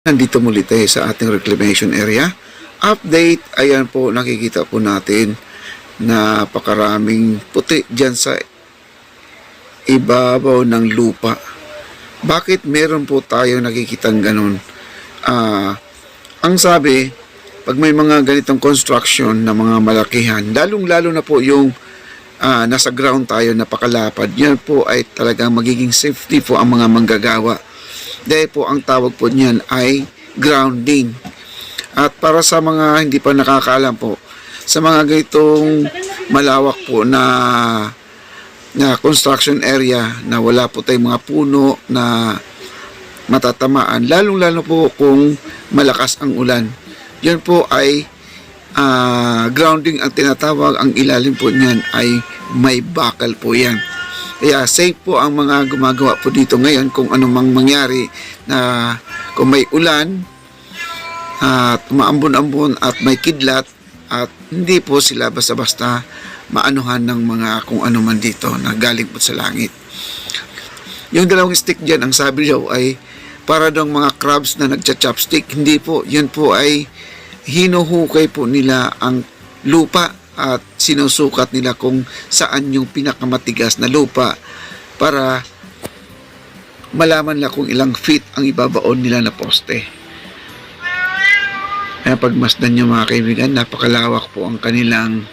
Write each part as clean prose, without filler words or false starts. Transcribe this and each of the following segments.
Nandito muli tayo sa ating reclamation area. Update, ayan po, nakikita po natin na napakaraming puti dyan sa ibabaw ng lupa. Bakit meron po tayo nakikitang ganun? Ang sabi, pag may mga ganitong construction na mga malakihan, lalong-lalo na po yung nasa ground tayo, napakalapad, yan po ay talagang magiging safety po ang mga manggagawa. Dahil po ang tawag po niyan ay grounding. At para sa mga hindi pa nakakaalam po, sa mga ganitong malawak po na construction area na wala po tayong mga puno na matatamaan, lalong-lalo po kung malakas ang ulan. Yan po ay grounding ang tinatawag. Ang ilalim po niyan ay may bakal po yan. Kaya safe po ang mga gumagawa po dito ngayon kung anumang mangyari na kung may ulan at maambon-ambon at may kidlat at hindi po sila basta-basta maanuhan ng mga kung ano man dito na galing po sa langit. Yung dalawang stick dyan, ang sabi daw ay para daw mga crabs na nagcha-chopstick. Hindi po, yun po ay hinuhukay po nila ang lupa at sinusukat nila kung saan yung pinakamatigas na lupa para malaman nila kung ilang feet ang ibabaon nila na poste. Kaya pagmasdan nyo mga kaibigan, napakalawak po ang kanilang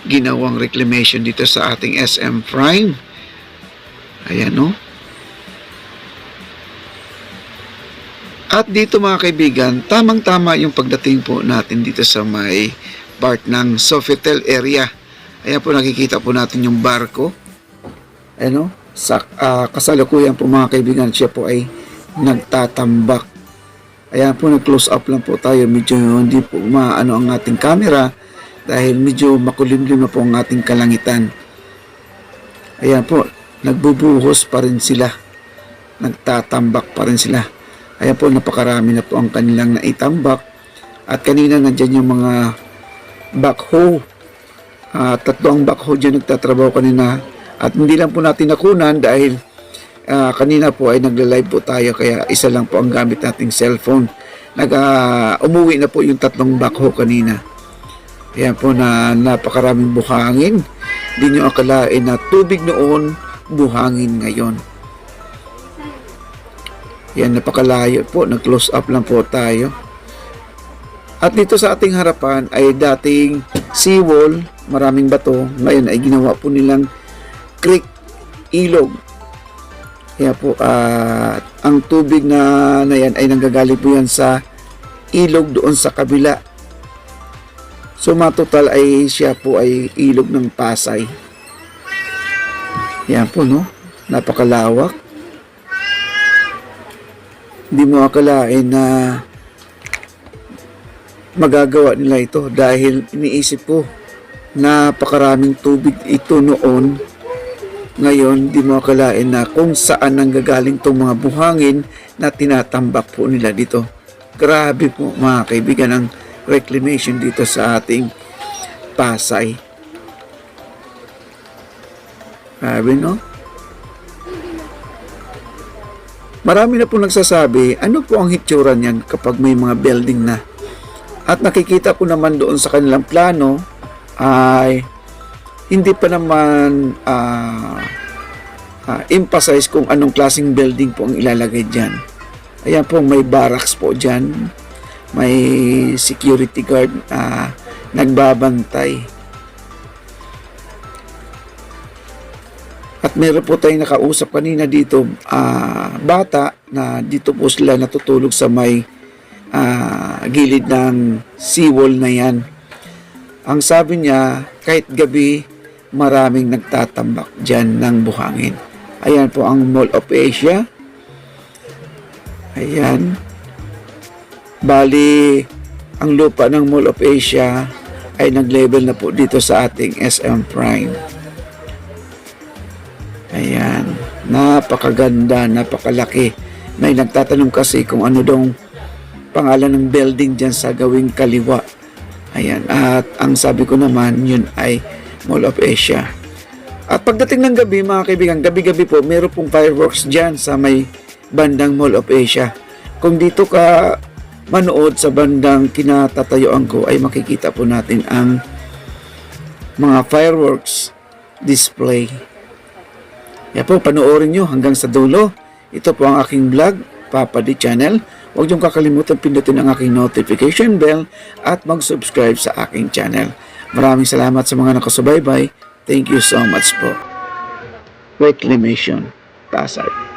ginawang reclamation dito sa ating SM Prime. Ayan o. At dito mga kaibigan, tamang-tama yung pagdating po natin dito sa may part ng Sofitel area. Ayan po, nakikita po natin yung barko. Ayan o, kasalukuyan po mga kaibigan, siya po ay nagtatambak. Ayan po, nag-close up lang po tayo. Medyo hindi po maano ang ating camera dahil medyo makulimlim na po ang ating kalangitan. Ayan po, nagbubuhos pa rin sila. Nagtatambak pa rin sila. Ayan po, napakarami na po ang kanilang naitambak. At kanina nandyan yung mga backhoe. Tatlo ang backhoe dyan nagtatrabaho kanina. At hindi lang po natin nakunan dahil kanina po ay nagla-live po tayo kaya isa lang po ang gamit nating cellphone. Umuwi na po yung tatlong backhoe kanina. Ayan po na napakaraming buhangin. Hindi nyo akalain na tubig noon, buhangin ngayon. Yan, napakalayo po. Nag-close up lang po tayo. At dito sa ating harapan ay dating seawall, maraming bato. Ngayon ay ginawa po nilang creek, ilog. Kaya po, ang tubig na yan ay nanggagaling po yan sa ilog doon sa kabila. So, matotal ay siya po ay ilog ng Pasay. Yan po, no? Napakalawak. Hindi mo akalain na magagawa nila ito dahil iniisip ko napakaraming tubig ito noon. Ngayon, di mo akalain na kung saan nanggagaling itong mga buhangin na tinatambak po nila dito. Grabe po mga kaibigan ang reclamation dito sa ating Pasay. Grabe, no? Marami na po nagsasabi, ano po ang hitsura niyan kapag may mga building na? At nakikita po naman doon sa kanilang plano ay hindi pa naman emphasize kung anong klaseng building po ang ilalagay dyan. Ayan po, may barracks po dyan. May security guard nagbabantay. At meron po tayong nakausap kanina dito, bata na dito po sila natutulog sa may gilid ng seawall na yan. Ang sabi niya, kahit gabi, maraming nagtatambak dyan ng buhangin. Ayan po ang Mall of Asia. Ayan. Bali, ang lupa ng Mall of Asia ay nag-level na po dito sa ating SM Prime. Ayan. Napakaganda, napakalaki. May nagtatanong kasi kung ano daw pangalan ng building dyan sa gawing kaliwa. Ayan. At ang sabi ko naman, yun ay Mall of Asia. At pagdating ng gabi, mga kaibigan, gabi-gabi po, meron pong fireworks dyan sa may bandang Mall of Asia. Kung dito ka manood sa bandang kinatatayuan ko ay makikita po natin ang mga fireworks display. Kaya po, panoorin nyo hanggang sa dulo. Ito po ang aking vlog, Papa D Channel. Huwag niyong kakalimutan pindutin ang aking notification bell at mag-subscribe sa aking channel. Maraming salamat sa mga nakasubaybay. Thank you so much po. Reclamation, Pasay.